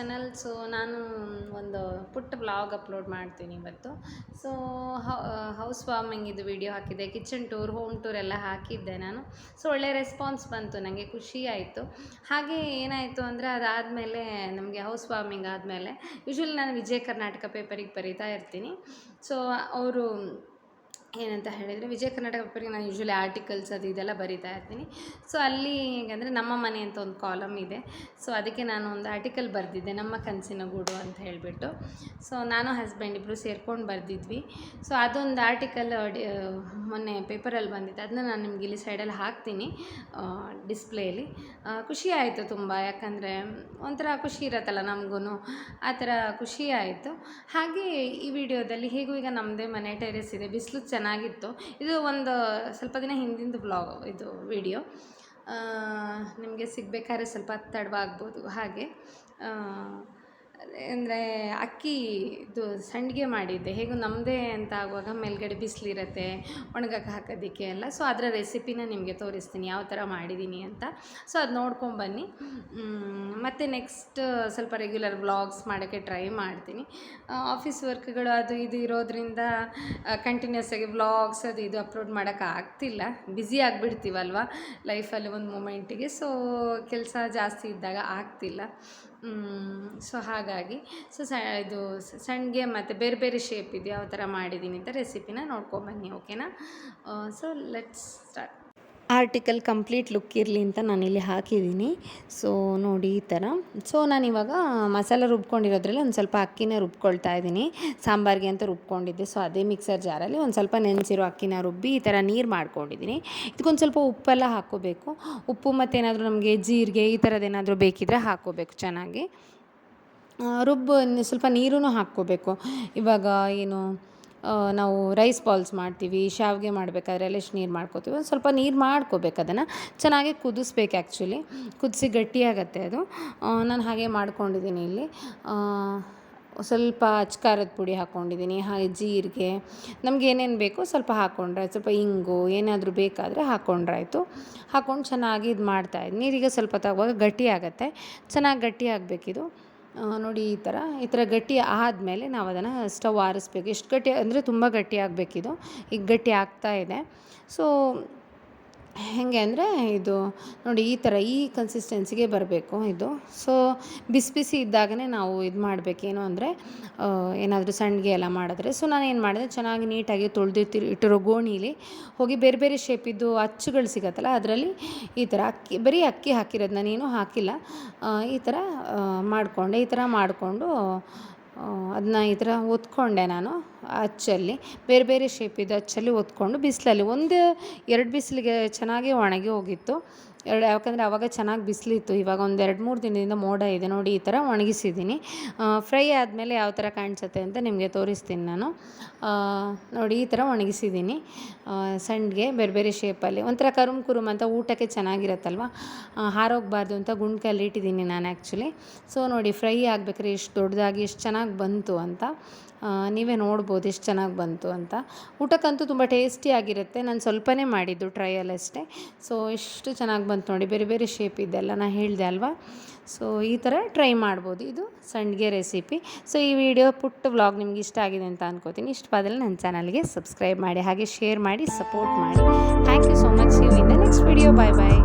Channel. So ನಾನು ಒಂದು ಪುಟ್ಟ ವ್ಲಾಗ್ ಅಪ್ಲೋಡ್ ಮಾಡ್ತೀನಿ ಇವತ್ತು. ಸೊ ಹೌಸ್ ವಾರ್ಮಿಂಗ್ ಇದು ವಿಡಿಯೋ ಹಾಕಿದ್ದೆ, ಕಿಚನ್ ಟೂರ್, ಹೋಮ್ ಟೂರ್ ಎಲ್ಲ ಹಾಕಿದ್ದೆ ನಾನು. ಸೊ ಒಳ್ಳೆ ರೆಸ್ಪಾನ್ಸ್ ಬಂತು, ನನಗೆ ಖುಷಿ ಆಯಿತು. ಹಾಗೆ ಏನಾಯಿತು ಅಂದರೆ ಅದಾದಮೇಲೆ ನಮಗೆ ಹೌಸ್ ವಾರ್ಮಿಂಗ್ ಆದಮೇಲೆ ಯೂಶ್ವಲಿ ನಾನು ವಿಜಯ ಕರ್ನಾಟಕ ಪೇಪರಿಗೆ ಬರೀತಾ ಇರ್ತೀನಿ. ಸೊ ಅವರು ಏನಂತ ಹೇಳಿದರೆ, ವಿಜಯ ಕರ್ನಾಟಕ ಪೇಪರಿಗೆ ನಾನು ಯೂಶ್ವಲಿ ಆರ್ಟಿಕಲ್ಸ್ ಅದು ಇದೆಲ್ಲ ಬರಿತಾ ಇರ್ತೀನಿ. ಸೊ ಅಲ್ಲಿ ಹೇಗೆಂದರೆ ನಮ್ಮ ಮನೆ ಅಂತ ಒಂದು ಕಾಲಮ್ ಇದೆ. ಸೊ ಅದಕ್ಕೆ ನಾನು ಒಂದು ಆರ್ಟಿಕಲ್ ಬರೆದಿದ್ದೆ, ನಮ್ಮ ಕನಸಿನ ಗೂಡು ಅಂತ ಹೇಳಿಬಿಟ್ಟು. ಸೊ ನಾನು ಹಸ್ಬೆಂಡ್ ಇಬ್ಬರು ಸೇರ್ಕೊಂಡು ಬರೆದಿದ್ವಿ. ಸೊ ಅದೊಂದು ಆರ್ಟಿಕಲ್ ಮೊನ್ನೆ ಪೇಪರಲ್ಲಿ ಬಂದಿತ್ತು, ಅದನ್ನ ನಾನು ನಿಮ್ಗೆ ಇಲ್ಲಿ ಸೈಡಲ್ಲಿ ಹಾಕ್ತೀನಿ ಡಿಸ್ಪ್ಲೇಲಿ. ಖುಷಿ ಆಯಿತು ತುಂಬ, ಯಾಕಂದರೆ ಒಂಥರ ಖುಷಿ ಇರತ್ತಲ್ಲ ನಮಗೂ, ಆ ಥರ ಖುಷಿ ಆಯಿತು. ಹಾಗೆ ಈ ವಿಡಿಯೋದಲ್ಲಿ ಹೇಗೂ ಈಗ ನಮ್ಮದೇ ಮನೆ ಟೆರೆಸ್ ಇದೆ, ಬಿಸಿಲು ಚೆನ್ನಾಗಿತ್ತು. ಇದು ಒಂದು ಸ್ವಲ್ಪ ದಿನ ಹಿಂದಿಂದು ಬ್ಲಾಗ್, ಇದು ವಿಡಿಯೋ ನಿಮಗೆ ಸಿಗಬೇಕಾದ್ರೆ ಸ್ವಲ್ಪ ತಡವಾಗ್ಬೋದು. ಹಾಗೆ ಅಂದರೆ ಅಕ್ಕಿ ಇದು ಸಂಡಿಗೆ ಮಾಡಿದ್ದೆ, ಹೇಗೂ ನಮ್ಮದೇ ಅಂತ ಆಗುವಾಗ ಮೇಲ್ಗಡೆ ಬಿಸಿಲಿರುತ್ತೆ ಒಣಗಕ್ಕೆ ಹಾಕೋದಕ್ಕೆ ಎಲ್ಲ. ಸೊ ಅದರ ರೆಸಿಪಿನ ನಿಮಗೆ ತೋರಿಸ್ತೀನಿ ಯಾವ ಥರ ಮಾಡಿದ್ದೀನಿ ಅಂತ. ಸೊ ಅದು ನೋಡ್ಕೊಂಬನ್ನಿ. ಮತ್ತು ನೆಕ್ಸ್ಟ್ ಸ್ವಲ್ಪ ರೆಗ್ಯುಲರ್ ವ್ಲಾಗ್ಸ್ ಮಾಡೋಕ್ಕೆ ಟ್ರೈ ಮಾಡ್ತೀನಿ. ಆಫೀಸ್ ವರ್ಕ್ಗಳು ಅದು ಇದು ಇರೋದ್ರಿಂದ ಕಂಟಿನ್ಯೂಸ್ ಆಗಿ ವ್ಲಾಗ್ಸ್ ಅದು ಇದು ಅಪ್ಲೋಡ್ ಮಾಡೋಕ್ಕೆ ಆಗ್ತಿಲ್ಲ, ಬ್ಯುಸಿ ಆಗಿಬಿಡ್ತೀವಲ್ವ ಲೈಫಲ್ಲಿ ಒಂದು ಮೂಮೆಂಟಿಗೆ. ಸೊ ಕೆಲಸ ಜಾಸ್ತಿ ಇದ್ದಾಗ ಆಗ್ತಿಲ್ಲ. ಸೊ ಹಾಗಾಗಿ ಇದು ಸಂಡಿಗೆ ಮತ್ತು ಬೇರೆ ಬೇರೆ ಶೇಪ್ ಇದೆ, ಯಾವ ಥರ ಮಾಡಿದ್ದೀನಿ ಅಂತ ರೆಸಿಪಿನ ನೋಡ್ಕೊಬನ್ನಿ, ಓಕೆನಾ? So let's start. Article complete look ಇರಲಿ ಅಂತ ನಾನಿಲ್ಲಿ ಹಾಕಿದ್ದೀನಿ. ಸೊ ನೋಡಿ ಈ ಥರ. ಸೊ ನಾನಿವಾಗ ಮಸಾಲೆ ರುಬ್ಕೊಂಡಿರೋದ್ರಲ್ಲಿ ಒಂದು ಸ್ವಲ್ಪ ಅಕ್ಕಿನ ರುಬ್ಕೊಳ್ತಾ ಇದ್ದೀನಿ. ಸಾಂಬಾರಿಗೆ ಅಂತ ರುಬ್ಕೊಂಡಿದ್ದೆ. ಸೊ ಅದೇ ಮಿಕ್ಸರ್ ಜಾರಲ್ಲಿ ಒಂದು ಸ್ವಲ್ಪ ನೆನೆಸಿರೋ ಅಕ್ಕಿನ ರುಬ್ಬಿ ಈ ಥರ ನೀರು ಮಾಡ್ಕೊಂಡಿದ್ದೀನಿ. ಇದಕ್ಕೊಂದು ಸ್ವಲ್ಪ ಉಪ್ಪೆಲ್ಲ ಹಾಕ್ಕೋಬೇಕು. ಉಪ್ಪು ಮತ್ತು ಏನಾದರೂ ನಮಗೆ ಜೀರಿಗೆ ಈ ಥರದ್ದೇನಾದರೂ ಬೇಕಿದ್ದರೆ ಹಾಕ್ಕೋಬೇಕು ಚೆನ್ನಾಗಿ. ಸ್ವಲ್ಪ ನೀರೂ ಹಾಕ್ಕೋಬೇಕು. ಇವಾಗ ಏನು ನಾವು ರೈಸ್ ಬಾಲ್ಸ್ ಮಾಡ್ತೀವಿ, ಶಾವಿಗೆ ಮಾಡಬೇಕಾದ್ರೆ ಎಲ್ಲ ಎಷ್ಟು ನೀರು ಮಾಡ್ಕೋತೀವಿ, ಒಂದು ಸ್ವಲ್ಪ ನೀರು ಮಾಡ್ಕೋಬೇಕು. ಅದನ್ನು ಚೆನ್ನಾಗಿ ಕುದಿಸ್ಬೇಕು. ಆ್ಯಕ್ಚುಲಿ ಕುದಿಸಿ ಗಟ್ಟಿಯಾಗತ್ತೆ ಅದು. ನಾನು ಹಾಗೆ ಮಾಡ್ಕೊಂಡಿದ್ದೀನಿ ಇಲ್ಲಿ. ಸ್ವಲ್ಪ ಅಚ್ಕಾರದ ಪುಡಿ ಹಾಕ್ಕೊಂಡಿದ್ದೀನಿ, ಹಾಗೆ ಜೀರಿಗೆ, ನಮ್ಗೆ ಏನೇನು ಬೇಕೋ ಸ್ವಲ್ಪ ಹಾಕ್ಕೊಂಡ್ರೆ, ಸ್ವಲ್ಪ ಇಂಗು ಏನಾದರೂ ಬೇಕಾದರೆ ಹಾಕ್ಕೊಂಡ್ರಾಯ್ತು. ಹಾಕ್ಕೊಂಡು ಚೆನ್ನಾಗಿ ಇದು ಮಾಡ್ತಾಯಿದ್ದೀನಿ. ನೀರಿಗೆ ಸ್ವಲ್ಪ ತಗುವಾಗ ಗಟ್ಟಿ ಆಗುತ್ತೆ, ಚೆನ್ನಾಗಿ ಗಟ್ಟಿ ಆಗಬೇಕಿದು. ನೋಡಿ ಈ ಥರ ಗಟ್ಟಿ ಆದಮೇಲೆ ನಾವು ಅದನ್ನು ಸ್ಟವ್ ಆರಿಸ್ಬೇಕು. ಎಷ್ಟು ಗಟ್ಟಿ ಅಂದರೆ ತುಂಬ ಗಟ್ಟಿ ಆಗಬೇಕಿದು. ಈಗ ಗಟ್ಟಿ ಆಗ್ತಾಯಿದೆ. ಸೊ ಹೇಗೆ ಅಂದರೆ ಇದು ನೋಡಿ ಈ ಕನ್ಸಿಸ್ಟೆನ್ಸಿಗೆ ಬರಬೇಕು ಇದು. ಸೊ ಬಿಸಿ ಇದ್ದಾಗಲೇ ನಾವು ಇದು ಮಾಡಬೇಕೇನು ಅಂದರೆ ಏನಾದರೂ ಸಂಡಿಗೆ ಎಲ್ಲ ಮಾಡಿದ್ರೆ. ಸೊ ನಾನು ಏನು ಮಾಡಿದೆ, ಚೆನ್ನಾಗಿ ನೀಟಾಗಿ ಇಟ್ಟಿರೋ ಗೋಣಿಲಿ ಹೋಗಿ ಬೇರೆ ಬೇರೆ ಶೇಪಿದ್ದು ಅಚ್ಚುಗಳು ಸಿಗತ್ತಲ್ಲ, ಅದರಲ್ಲಿ ಈ ಥರ ಬರೀ ಅಕ್ಕಿ ಹಾಕಿರೋದು, ನಾನೇನು ಹಾಕಿಲ್ಲ. ಈ ಥರ ಮಾಡಿಕೊಂಡೆ. ಈ ಥರ ಮಾಡಿಕೊಂಡು ಅದನ್ನ ಈ ಥರ ಒತ್ಕೊಂಡೆ ನಾನು ಅಚ್ಚಲ್ಲಿ, ಬೇರೆ ಬೇರೆ ಶೇಪಿದ್ದು ಅಚ್ಚಲ್ಲಿ ಒತ್ಕೊಂಡು ಬಿಸಿಲಲ್ಲಿ 1-2 ಬಿಸಿಲಿಗೆ ಚೆನ್ನಾಗಿ ಒಣಗಿ ಹೋಗಿತ್ತು. ಯಾಕಂದರೆ ಆವಾಗ ಚೆನ್ನಾಗಿ ಬಿಸಿಲಿತ್ತು. ಇವಾಗ ಒಂದು 2-3 ದಿನದಿಂದ ಮೋಡ ಇದೆ. ನೋಡಿ ಈ ಥರ ಒಣಗಿಸಿದ್ದೀನಿ. ಫ್ರೈ ಆದಮೇಲೆ ಯಾವ ಥರ ಕಾಣಿಸುತ್ತೆ ಅಂತ ನಿಮಗೆ ತೋರಿಸ್ತೀನಿ ನಾನು. ನೋಡಿ ಈ ಥರ ಒಣಗಿಸಿದ್ದೀನಿ ಸಂಡಿಗೆ ಬೇರೆ ಬೇರೆ ಶೇಪಲ್ಲಿ. ಒಂಥರ ಕುರುಮ್ ಅಂತ ಊಟಕ್ಕೆ ಚೆನ್ನಾಗಿರತ್ತಲ್ವ, ಹಾರೋಗಬಾರ್ದು ಅಂತ ಗುಂಡ್ಕಲ್ಲಿ ಇಟ್ಟಿದ್ದೀನಿ ನಾನು ಆ್ಯಕ್ಚುಲಿ. ಸೊ ನೋಡಿ ಫ್ರೈ ಆಗಬೇಕಾದ್ರೆ ಎಷ್ಟು ದೊಡ್ಡದಾಗಿ ಎಷ್ಟು ಚೆನ್ನಾಗಿ ಬಂತು ಅಂತ ನೀವೇ ನೋಡ್ಬೋದು, ಎಷ್ಟು ಚೆನ್ನಾಗಿ ಬಂತು ಅಂತ. ಊಟಕ್ಕಂತೂ ತುಂಬ ಟೇಸ್ಟಿಯಾಗಿರುತ್ತೆ. ನಾನು ಸ್ವಲ್ಪನೇ ಮಾಡಿದ್ದು ಟ್ರಯಲ್ ಅಷ್ಟೇ. ಸೊ ಎಷ್ಟು ಚೆನ್ನಾಗಿ ಬಂತು ನೋಡಿ, ಬೇರೆ ಬೇರೆ ಶೇಪ್ ಇದೆಲ್ಲ ನಾನು ಹೇಳಿದೆ ಅಲ್ವಾ. ಸೊ ಈ ಥರ ಟ್ರೈ ಮಾಡ್ಬೋದು, ಇದು ಸಂಡಿಗೆ ರೆಸಿಪಿ. ಸೊ ಈ ವಿಡಿಯೋ ಪುಟ್ಟ ವ್ಲಾಗ್ ನಿಮ್ಗೆ ಇಷ್ಟ ಆಗಿದೆ ಅಂತ ಅನ್ಕೋತೀನಿ. ಇಷ್ಟವಾದಲ್ಲಿ ನನ್ನ ಚಾನಲ್ಗೆ ಸಬ್ಸ್ಕ್ರೈಬ್ ಮಾಡಿ, ಹಾಗೆ ಶೇರ್ ಮಾಡಿ, ಸಪೋರ್ಟ್ ಮಾಡಿ. Thank you so much. You in the next video. Bye bye.